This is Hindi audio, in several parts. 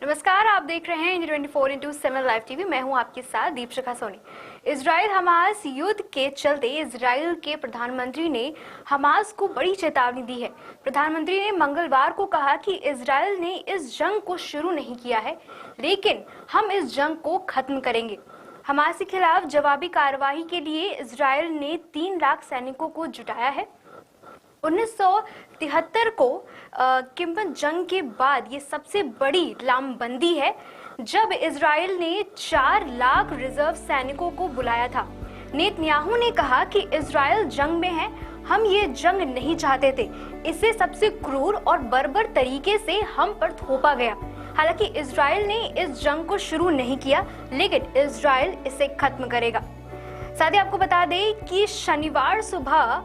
नमस्कार, आप देख रहे हैं इंडिया 24/7 लाइव टीवी। मैं हूं आपके साथ दीपशिखा सोनी। इजराइल हमास युद्ध के चलते इजराइल के प्रधानमंत्री ने हमास को बड़ी चेतावनी दी है। प्रधानमंत्री ने मंगलवार को कहा कि इजराइल ने इस जंग को शुरू नहीं किया है, लेकिन हम इस जंग को खत्म करेंगे। हमास के खिलाफ जवाबी कार्रवाई के लिए इजराइल ने 3 लाख सैनिकों को जुटाया है। 1973 को किम्बन जंग के बाद ये सबसे बड़ी लामबंदी है, जब इजराइल ने 4 लाख रिजर्व सैनिकों को बुलाया था। नेतन्याहू ने कहा कि इजराइल जंग में है, हम ये जंग नहीं चाहते थे, इसे सबसे क्रूर और बर्बर तरीके से हम पर थोपा गया। हालांकि इजराइल ने इस जंग को शुरू नहीं किया, लेकिन इजराइल इसे खत्म करेगा। साथ ही आपको बता दें कि शनिवार सुबह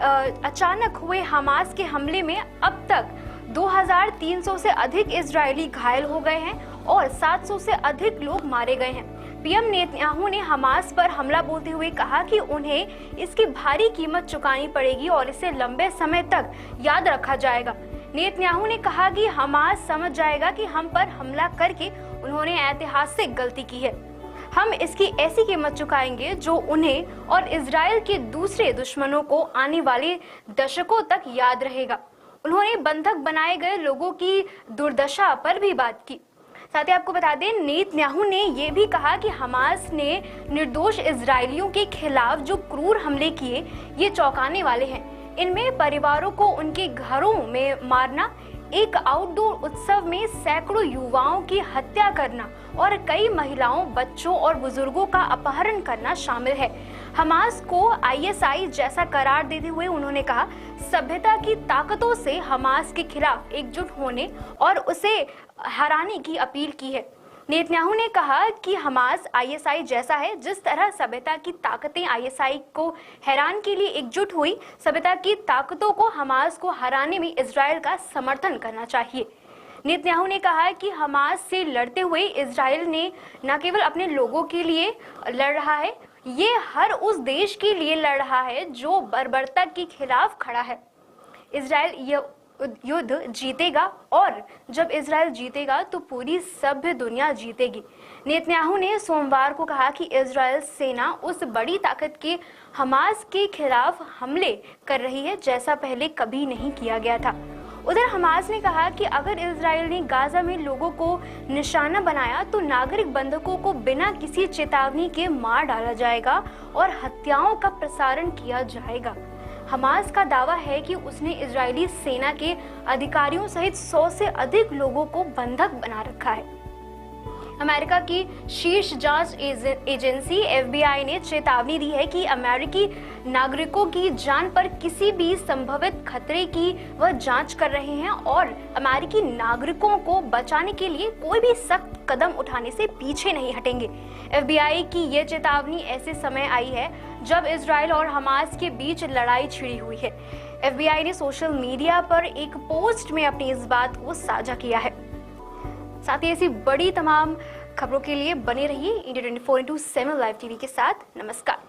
अचानक हुए हमास के हमले में अब तक 2300 से अधिक इजरायली घायल हो गए हैं और 700 से अधिक लोग मारे गए हैं। पीएम नेतन्याहू ने हमास पर हमला बोलते हुए कहा कि उन्हें इसकी भारी कीमत चुकानी पड़ेगी और इसे लंबे समय तक याद रखा जाएगा। नेतन्याहू ने कहा कि हमास समझ जाएगा कि हम पर हमला करके उन्होंने ऐतिहासिक गलती की है। हम इसकी ऐसी कीमत चुकाएंगे जो उन्हें और इजराइल के दूसरे दुश्मनों को आने वाले दशकों तक याद रहेगा। उन्होंने बंधक बनाए गए लोगों की दुर्दशा पर भी बात की। साथ ही आपको बता दें, नेतन्याहू ने यह भी कहा कि हमास ने निर्दोष इजरायलियों के खिलाफ जो क्रूर हमले किए, ये चौंकाने वाले हैं। इनमें परिवारों को उनके घरों में मारना, एक आउटडोर उत्सव में सैकड़ों युवाओं की हत्या करना और कई महिलाओं, बच्चों और बुजुर्गों का अपहरण करना शामिल है। हमास को आईएसआई जैसा करार देते हुए उन्होंने कहा, सभ्यता की ताकतों से हमास के खिलाफ एकजुट होने और उसे हराने की अपील की है। नेतन्याहू ने कहा कि हमास आईएसआई जैसा है, जिस तरह सभ्यता की ताकतें आईएसआई को हैरान के लिए एकजुट हुई, सभ्यता की ताकतों को हमास को हराने में इजराइल का समर्थन करना चाहिए। नेतन्याहू ने कहा कि हमास से लड़ते हुए इजराइल ने न केवल अपने लोगों के लिए लड़ रहा है, ये हर उस देश के लिए लड़ रहा है जो बर्बरता के खिलाफ खड़ा है। इजराइल युद्ध जीतेगा और जब इजराइल जीतेगा तो पूरी सभ्य दुनिया जीतेगी। नेतन्याहू ने सोमवार को कहा कि इजराइल सेना उस बड़ी ताकत के हमास के खिलाफ हमले कर रही है जैसा पहले कभी नहीं किया गया था। उधर हमास ने कहा कि अगर इजराइल ने गाजा में लोगों को निशाना बनाया तो नागरिक बंधकों को बिना किसी चेतावनी के मार डाला जाएगा और हत्याओं का प्रसारण किया जाएगा। हमास का दावा है कि उसने इजरायली सेना के अधिकारियों सहित 100 से अधिक लोगों को बंधक बना रखा है। अमेरिका की शीर्ष जांच एजेंसी FBI ने चेतावनी दी है कि अमेरिकी नागरिकों की जान पर किसी भी संभावित खतरे की वह जांच कर रहे हैं और अमेरिकी नागरिकों को बचाने के लिए कोई भी सख्त कदम उठाने से पीछे नहीं हटेंगे। FBI की ये चेतावनी ऐसे समय आई है जब इजराइल और हमास के बीच लड़ाई छिड़ी हुई है। FBI ने सोशल मीडिया पर एक पोस्ट में अपनी इस बात को साझा किया है। साथ ही ऐसी बड़ी तमाम खबरों के लिए बने रहिए इंडिया 24/7 लाइव टीवी के साथ। नमस्कार।